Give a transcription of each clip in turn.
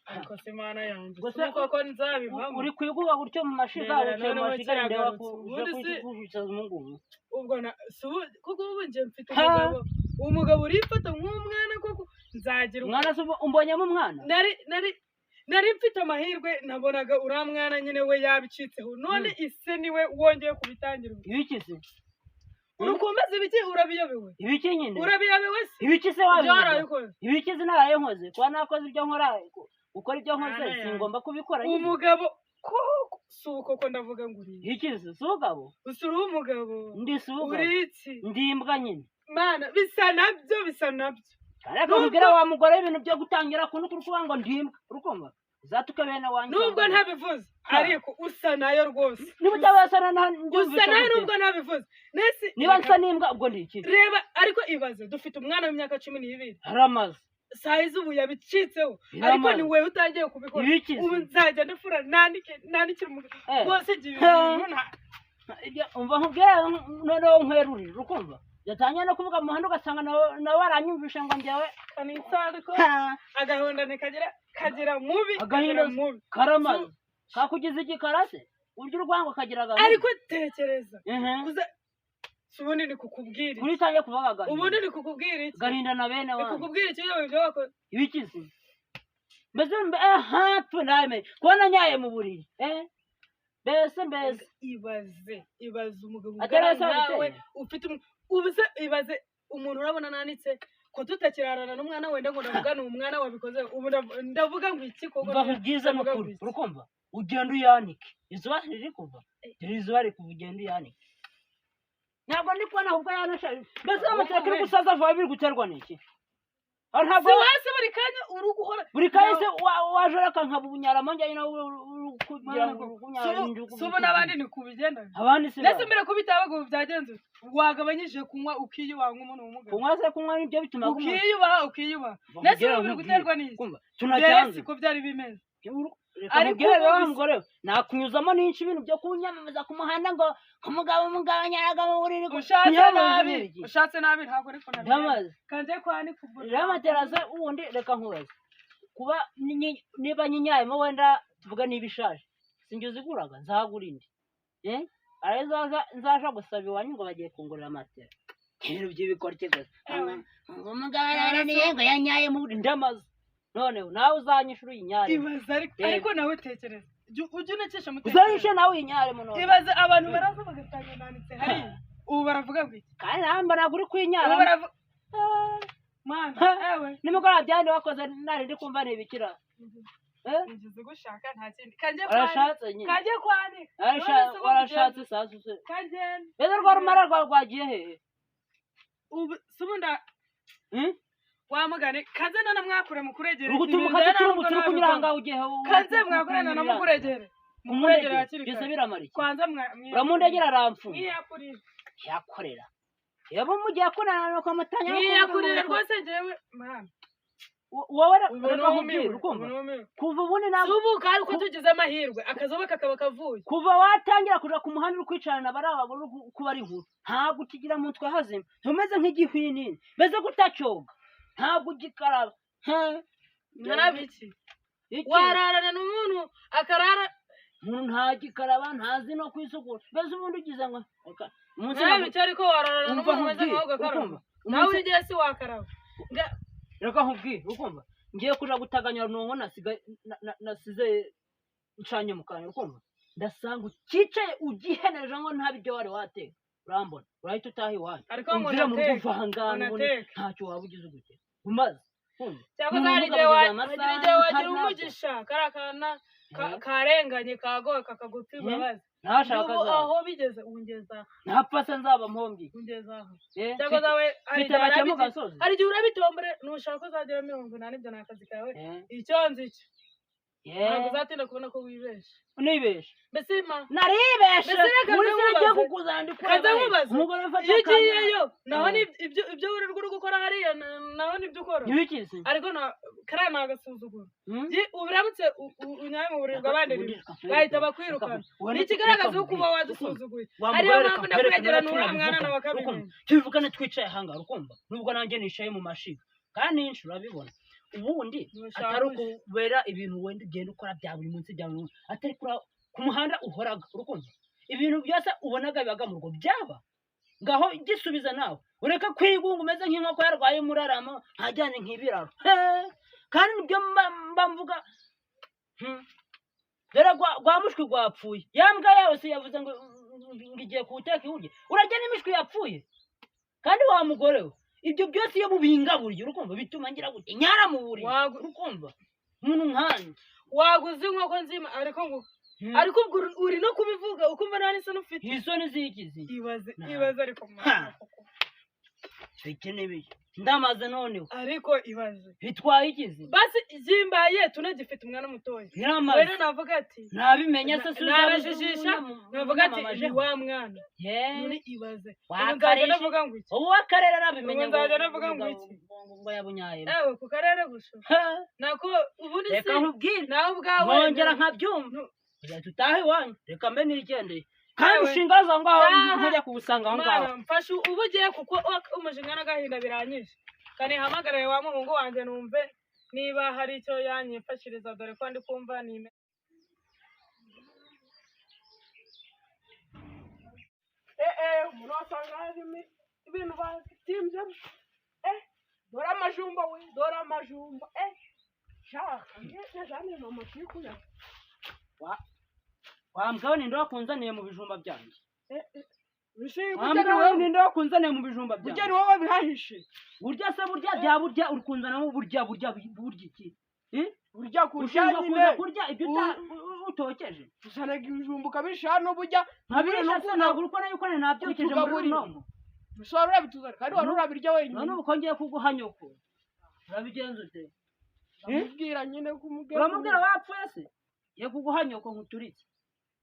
ariko se mana yanjye koko nzabivamo uri kwiguga gutyo mu mashiga uciye mu mashiga ndeba kujuza umungu ubwo kuko ubu nje mfite umugabo urifata nk'umwana koko nzagira umwana umbonyemo umwana nari mfite amahirwe nabonaga uriya mwana nyine we yabicitseho none ise niwe wongeye kubitangira ibikize urukomeza ibiki urabiyobewe ibiki nyine urabiyobewe se ibiki se wabiyobewe ibikize naraye nkoze kuba nakoze ibyo nkora ukora ibyo nkoze singomba kubikora umugabo suko ko ndavuga ngo uri ikize sugabo usuri umugabo ndi sugabo uriki ndi imbwa nyine mana bisa nabyo ariko kugira wa mugore ibintu byo gutangira kuntu kurukuba ngo ndimbwa urukumva zatuke bene wanjye nubwo ntabivuze ariko usa nayo rwose nibutabasana usa nayo nubwo ntabivuze nese niba nsa n'imbwa ubwo ndi iki reba ariko ibaze dufite umwana w'imyaka 12 haramaze saizi ubu yabicitseho ariko ni wewe utangiye kubikora ubu nzajya ndafura nandikira bose gihe umva nkubwira noneho nkwerurira urukumva yatangiye no kuvuga mu muhanda ugasanga nawe aranyumvisha ngo njyewe kanisariko agahonda kagira mubi karamaze kakugize igikarase urya urwango kagira agahinda ariko tekereza ubundi ni kukubwira kuri tangiye kuvuga agahinda ubundi ni kukubwira iki gahinda na bene wanjye kukubwira iki ibyo wakoze ibikizi mbese tuname kubona nyaye mu buriri mbese ibaze umugabo nawe ufite ubuse ibaze umuntu urabona nanitse ko tutakirarana n'umwana wenda ngo ndavugane umwana wabikoze ubu ndavuga ngo iki koko byiza n'ukuri urukumva ugenda uyanike izuba riri kuva izuba riri kuva ugenda uyanike ntabwo ndi kubona ahubwo yanashaje mbese amateka uri gusaza vuba biri guterwa n'iki ntabwo wese buri kanya uri guhora buri kanya se wajora kankaba ubunyarama njyanye nawe kugira ngo subu n'abandi ni kubigenda abandi se ndetse mbere kubitabaga ubu byagenze wagabanyije kunywa ukiyubaha nk'umuntu w'umugabo kunywa se kunywa nibyo bituma ukiyubaha ndetse biri guterwa n'iki tunajyanze ko byari bimeze ariko rero mugore nakunyuzamo n'inshi ibintu byo kunyamamaza ku muhanda ngo umugabo nyaraga mu buriri ushatse nabi ntabwo ariko nabyo kanje kwani kubura ramateraza ubundi reka nkubaze kuba niba nyinyayemo wenda tuvuga niba ishaje sinjye uziguraga nzagura indi nzaja gusaba iwanyu ngo bagiye kungurira amatera ibintu by'ibikora kigaze umugabo yaraniye ngo yanyaye mu buriri ndamaze noneho nawe uzanyishura uyinyare ibaze ariko nawe tekereza ujye unakesha mutekereza uzanyishe nawe uyinyare mu none ibaze abantu baraza bagatanga nanitse hari ubu baravuga ngo iki kandi namba ntabwo uri kwinyara ubu baravuga mana ewe nimugoroba byandi wakoze nari ndi kumva ntibikira ngize gushaka nta kindi kanje kwani warashatse sasa kagenda ese rwa rumara rwagiye hehe ubu subunda wamugane kaze nana mwakure mukuregere ugutubuka turi kunyura hanga ugiye kaze mwakure nana mukuregere akiri byose biramari kwanza uramundegera aramfu yakorera yabo mugiye kunana no kwamatanya yakorera rwose jewe mama wowe kuva ubundi nabo subuka ariko tugize amahirwe akazoba kakaba kavuye kuva watangira kuja ku muhanda uri kwicarana bari abagore kuba ari nkuru ntabwo ukigira mu mutwe hazima ntumeze nk'igihwinini meze gutacyoga ntabwo ugikaraba narabiki wararana n'umuntu akarara umuntu ntagikaraba ntazi no kwisukura mbese ubundi ugize ngo umunsi nabici ariko wararana n'umuntu umeze nkaho ugakaraba nawe ugiye si wakaraba reka nkubwire ukumva ngiye kuja gutaganya runongo nasize ncanye mu kanwa ukumva ndasanga ukicaye ugiheneje ngo ntabiryo wari wateka urambona urahita utaha iwanyu umvire mu rugo uvangana ubundi ntacyo waba ugize gute umaze cyangwa hari igihe wagira umugisha karakana karenganye kagoye kakagutse imbabazi ntashaka aho bigeze ungeza ntapfa se nzaba mpombi ungeza aho cyangwa zawe hari igihe urabitombere nushaka uzagera 80 ibyo nakazi kawe icyo nzi icyo ntabwo uzatinda kubona ko wibeshe unibeshe mbese naribeshe muri sinagiye kukuzandikura kaza nkubaza iyo ugiyeyo naho ibyo uri gukora hariya naho nibyo ukora ntibikize ariko kariya ni agasuzuguro ubiramutse unyaye mu buriri bw'abandi bahita bakwirukana ni ikigaragaza ko uba wadusuzuguye ariyo mpamvu ndakuregera n'uriya mwana nawe akabimenya tubivugane twicaye ahangaha ukumva nubwo nanjye nicaye mu mashiga kandi n'inshi urabibona ubundi atari ukubera ibintu wenda ugenda ukora bya buri munsi bya buri munsi atari ku muhanda uhoraga urukumva ibintu byose ubonaga bibaga mu rugo byaba ngaho gisubiza nawe ureka kwigunga umeze nk'inkoko yarwaye umuraramo ntajyane nk'ibiraro kandi nibyo mba mvuga dore rwa mushwi rwapfuye yambwa yose yavuze ngo igiye kuwuteka iwurye urajya n'imishwi yapfuye kandi wa mugore we ibyo byose iyo mubingaburiye urukumva bituma ngira gute nyara mu buri urukumva umuntu nkani waguze inkoko nzima ariko ubwo uri no kubivuga ukumva nta n'isoni ufite isoni zikizi ibaze ariko iki n'ibiki ndamaze noneho ariko ibaze bitwaye ikizi basi zimbaye tunagifite umwana mutoya rero navuga ati ntabimenya se narajijisha navuga ati ni wa mwana muri ibaze nzajya navuga ngo iki ubu w'akarere arabimenya nzajya navuga ngo iki ngo yabunyaye ewe ku karere gusa nako ubundi reka nkubwire nawe ubwawe nkongera nkabyumva kugira tutahe iwanyu reka mbe nirigendeye kandi ushinga aho ngaho nkajya kuwusanga aho ngaho mfashe uba ugiye kuko umujinya n'agahinda biranyije kandi hamagarare wa muhungu wanjye numve niba hari icyo yanyifashiriza dore ko ndi kumva nime umuntu wasanga harimo ibintu batimbye dore amajumba we dore amajumba shaka njyane mama kikuya wambwa we ninde wakunzaniye mu bijumba byanjye wambwa we ninde wakunzaniye mu bijumba byanjye burya ni wowe bihahishe burya se burya bya burya urikunzanamo burya iki burya kurya nyine kurya ibyo utokeje uzanaga ibijumba ukabisha no burya nkabirisha se ntabwo urukora yuko nabyokeje muri nomo musoro urabituzana kandi wari urabirya wenyine none ubu kongeye kuguha nyoko urabigenza ute uramubwira nyine kumubwira uramubwira wapfuye se ye kuguha nyoko nkuturitse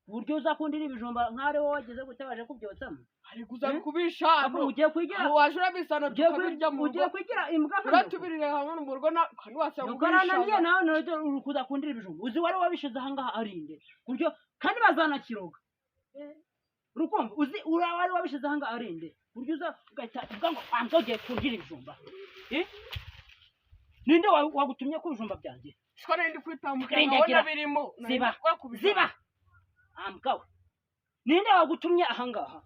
uburyo uzakundira ibijumba nk'ari wowe wageze gute waje kubyotsamo ari kuza kubisha ugiye kwigira waje urabisana tukabirya mu ugiye kwigira imbwa uratubirire hamwe mu rugo kandi wasanga ubwisha niye nawe none urukuza kundira ibijumba uzi wari wabishize aha ngaha arinde kuryo kandi bazanakiroga urukumva uzi wari wabishize aha ngaha arinde buryo uza ugahita uvuga ngo wanze ugiye kundira ibijumba ninde wagutumye ku bijumba byanjye siko nindi kwitambuka ndabona birimo ziba ambwawe ninde wagutumye aha ngaha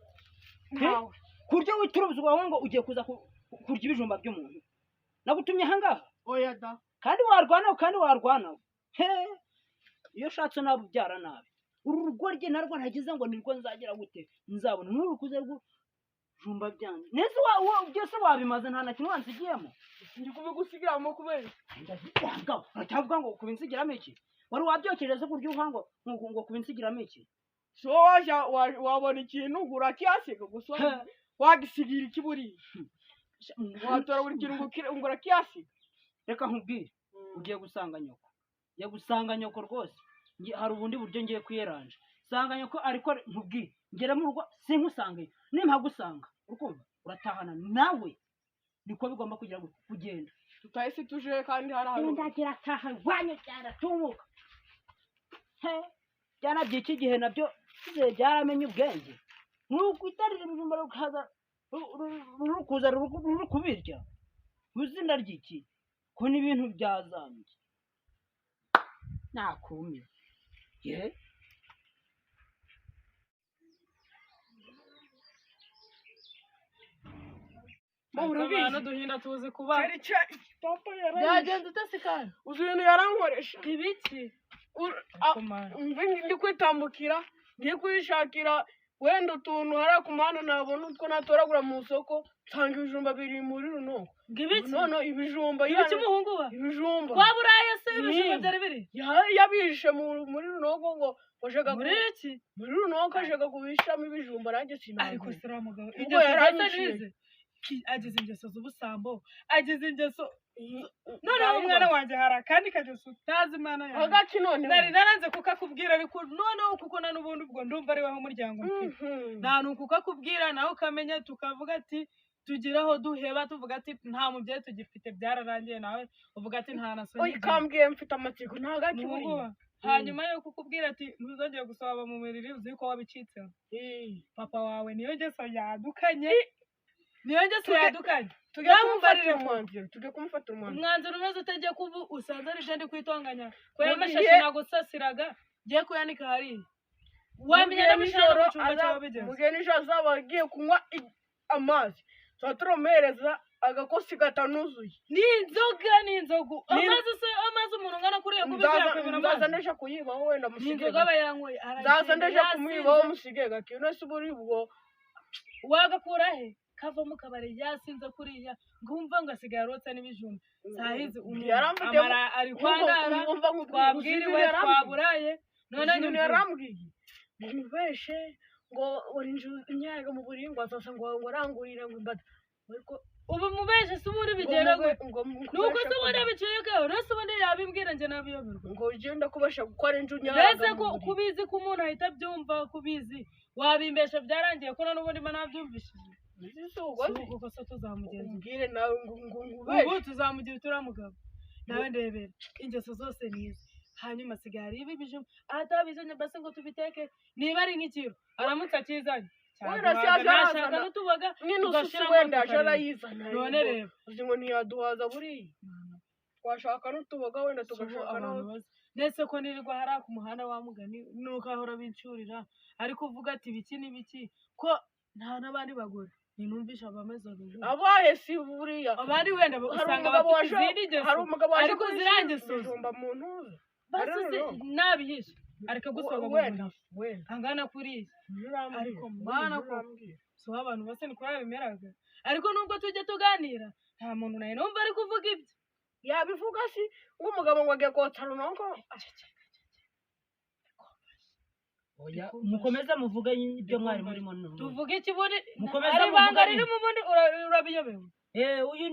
kurya witurubuzwa wowe ngo ugiye kuza kurya ibijumba by'umuntu nagutumye aha ngaha oya da kandi warwanaho iyo ushatse nawe ubyara nabi uru rugo rye narwo ntagize ngo nirwo nzagira gute nzabona n'urukuze rw'ibijumba byanjye nese byose wabimaze nta na kimwe wansigiyemo ndi kubigusigiramo kubera uracyavuga ngo kubinsigiramo iki wari wabyokeje se kurya uvuga ngo kubinsigiramo iki so waje wabona ikintu urakiyasiga gusa wagisigira iki buriya watora buri kintu ngo urakiyasiga reka nkubwire ugiye gusanga nyoko rwose hari ubundi buryo ngiye kwiyeranja sanga nyoko ariko nkubwire ngera mu rugo sinkusange nimpagusanga urukumva uratahana nawe niko bigomba kugira kugenda tutahise tuje kandi hari ahantu ndagira taha wanyu cyaratumuka byana by'iki gihe nabyo byaramenye ubwenge nuko itarire ibijumba rukaza rukuza ruri kubirya uzina ry'iki ko n'ibintu byazambye nakumye Abantu duhinda tuzi kuba byagenze utasikana uzi ibintu yarankoresha ibiki ndi kwitambukira ngiye kwishakira wenda utuntu hariya ku muhanda nabona utwo natoragura mu isoko nsanga ibijumba biri muri runoko none ibijumba ibiki muhungu we ibijumba kwa burayi se ibijumba byari biri yabishe muri runoko ngo washaka muri iki muri runoko ashaka kubishamo ibijumba nanjye sinabwo ariko sira mugabo ibyo yaranyishe ageze ingeso z'ubusambo ageze ingeso noneho umwana wanjye hari akandi kageso utazi imana yawe hagati noneho nari naranze kukakubwira ariko noneho kuko na n'ubundi ubwo ndumva ari weho umuryango mfite nta nuko ukakubwira nawe ukamenya tukavuga ati tugira aho duheba tuvuga ati nta mubyeyi tugifite byararangiye nawe uvuga ati nta nasoni oya kambwiye mfite amatsiko nta hagati buriya hanyuma yo kukubwira ati ntuzongeye gusaba mu mubiri uzi ko wabicitseho papa wawe niyo ngeso yadukanye niyo ngeso yadukanye tujye kumufatira umwanzuro umwanzuro umeze utagiye kuba usanze ari ndi kwitonganya ko yamashashi nagusasiraga ngiye kuyanika hariya wamenya n'amashanyarazi mu cyumba cyawe bigeze mugihe nijoro azaba agiye kunywa amazi tuba turamuhereza agakosi katanuzuye n'inzoga amazi umuntu ungana kuriya kubizira kwibona amazi nzaza ndeje kuyibaho wenda musige n'inzoga aba yanyweye nzaza ndeje kumwibaho musige gake none se uburi ubwo wagakura he kava mu kabari yasinze kuriya ngumva ngo asigaye arotsa n'ibijumba sahizi amara ari kwandara twabwiriwe twaburaye none nyine yarambwiye ngo mubeshe ngo uri inyaga mu buringwa azasa ngo arangurire ngo imbada ubu mubeshe se ubundi bigera nuko se ubundi biciyeko uretse ubundi yabimbwira njye nabiyoberwa ngo ugenda kubasha gukora inju nyaga mbese ko kubizi ko umuntu ahita abyumva kubizi wabimbesha byarangiye ko n'ubundi mba nabyumvishije kuko se tuzamugenza ubwire nawe ubu tuzamugira turamugabo nawe ndebera ingeso zose nizi hanyuma sigara ibi bijumba atabizanye base ngo tubiteke niba ari nk'ikiro aramutse akizanye nashaka n'utuboga tugashyiramo wenda ajara yizana none reba uzi ngo ntiyaduhaza buriya twashaka n'utuboga wenda tugashaka n'abantu nese ko nirirwa hariya ku muhanda wa mugani nuko ahora bincurira ariko uvuga ati biki n'ibiki ko nta n'abandi bagore ninumvisha abameze ubu abahe si buriya abandi wenda usanga bafite izindi ngeso ariko zirangisoza mu ntuza basi nabihishe ariko gusoga wenda angana kuriya ariko mana ko so abantu bose ni kuri bimeraga ariko nubwo tujye tuganira nta muntu naye numva ari kuvuga ibyo yabivuga si nk'umugabo ngo agiye kotsa runonko mukomeza muvuge ibyo mwari murimo none tuvuge iki buri mukomeza muvuga riri mu bundi urabiyobewe uyu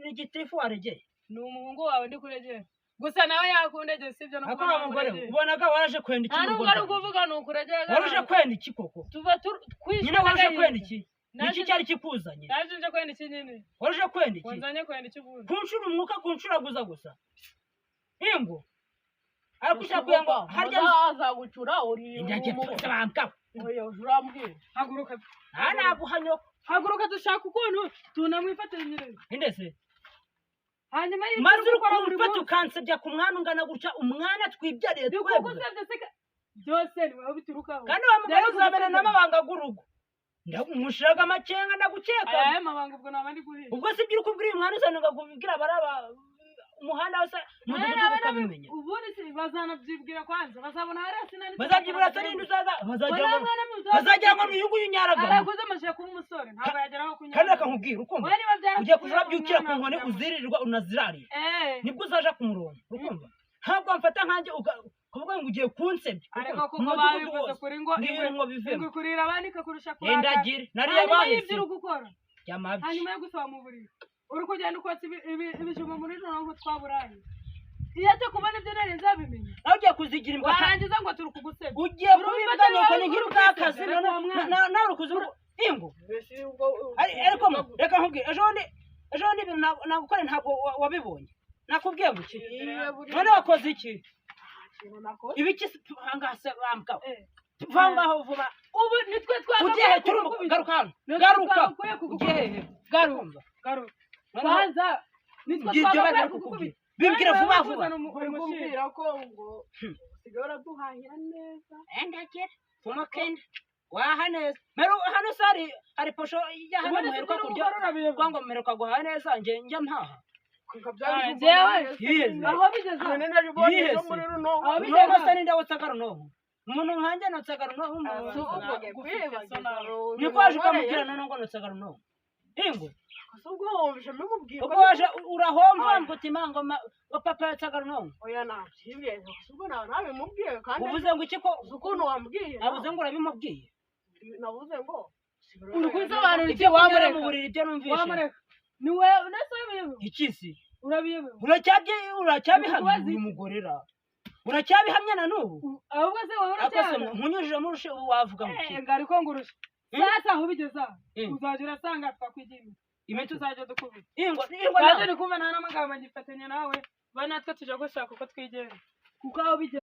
ni gitifu waregeye ni umuhungu wawe ndi kuregera gusa nawe yakundegeye sibyo no kuba umugore ubonaga waraje kwenda iki ntabwo ari ukuvuga ni ukuregera waraje kwenda iki koko tuba twishwe nyine waraje kwenda iki niki cyari kikuzanye naje nje kwenda iki nyine waraje kwenda iki wanzanye kwenda iki bundi kunshura umwuka kunshuraguza gusa ingo arakushaka kuyango harya azagucura uri ndaje pose bamka oya urambwira haguruka naguhanyo haguruka dushaka ukuntu tunamwifatira inyerere indese hanyuma maze urukora umufata ukansebya ku mwana ungana gutya umwana twibyariye twebwe byose ni wowe biturukaho kandi wa mugore uzamena n'amabanga g'urugo ndamushiraga amacenga ndagukeka aya mabanga ubwo nabandi guhira ubwo si byo ukubwira umwana uzanaga kubwira baraba umuhanda wose mudugudu ukabimenya ubundi se bazanabyibwira kwanza bazabona hariya sinari bazabyibura se ninde uzaza bazagira ngo n'uyungu yunyaraga arakuze amashyira kuba umusore ntabwo yageraho kunyara kandi akakubwira ukumva ugiye kuja byukira ku nkoni uziririrwa unazirariye nibwo uzaja ku murongo ukumva ntabwo mfata nkanjye kuvuga ngo ugiye kunsebya ariko kuko babivuze kuri ngo ngo kurira abandika kurusha kurata endagire nariye bahise ibyo gukora yamabye hanyuma yo gusaba mu buriri uri kugenda ukotsa ibijumba muri nongo twaburaye iyo cyo kubona ibyo nari nzabimenya nawe ugiye kuzigira imbwa warangiza ngo turi kugusebya ugiye kubibwa nuko ni nk'irukakazi nawe uri kuzivuga ingo ariko reka nkubwire ejo bundi ibintu nagukore ntabwo wabibonye nakubwiye ngo iki none wakoze iki ibiki hangase bambwa vangaho vuba ubu nitwe ugiye garuka hano garuka ugiye garuka kwanza nitwe twabara kukubwira bimbwira vuba vuba kumbwira ko ngo sigara duhahira neza endagere fuma kenda waha neza mero hano sari ari posho ya hano muheruka kurya kwango meruka guhaha neza njye mpaha aho bigeze none naribonye no muri runo aho bigeze no sari ndawutsaga runo umuntu nkanje notsaga runo niko waje ukamubwira none ngo notsaga runo ingo ubwo wumvise mubwira ubwo waje urahomba mbutima ngo papa yatsaga runo oya nabyibye ubwo nawe mubwiye kandi uvuze ngo iki ko ukuntu wambwiye navuze ngo urabimubwiye navuze ngo uri kwisobanura iki wamureka mu buriri byo numvishe wamureka ni wewe unasobeyeho ikisi urabiyeho uracyabihamya uyu mugorera uracyabihamya na n'ubu ahubwo se wowe uracyana nkunyujije mu rushe wavuga ngo iki ngari ko ngurusha sasa aho bigeze uzajya urasanga twakwigira imiti uzajya dukubira ingo baje ni kumva nta n'amagambo ngifatanya nawe banatwe tujya gushaka uko twigera kuko aho bigeze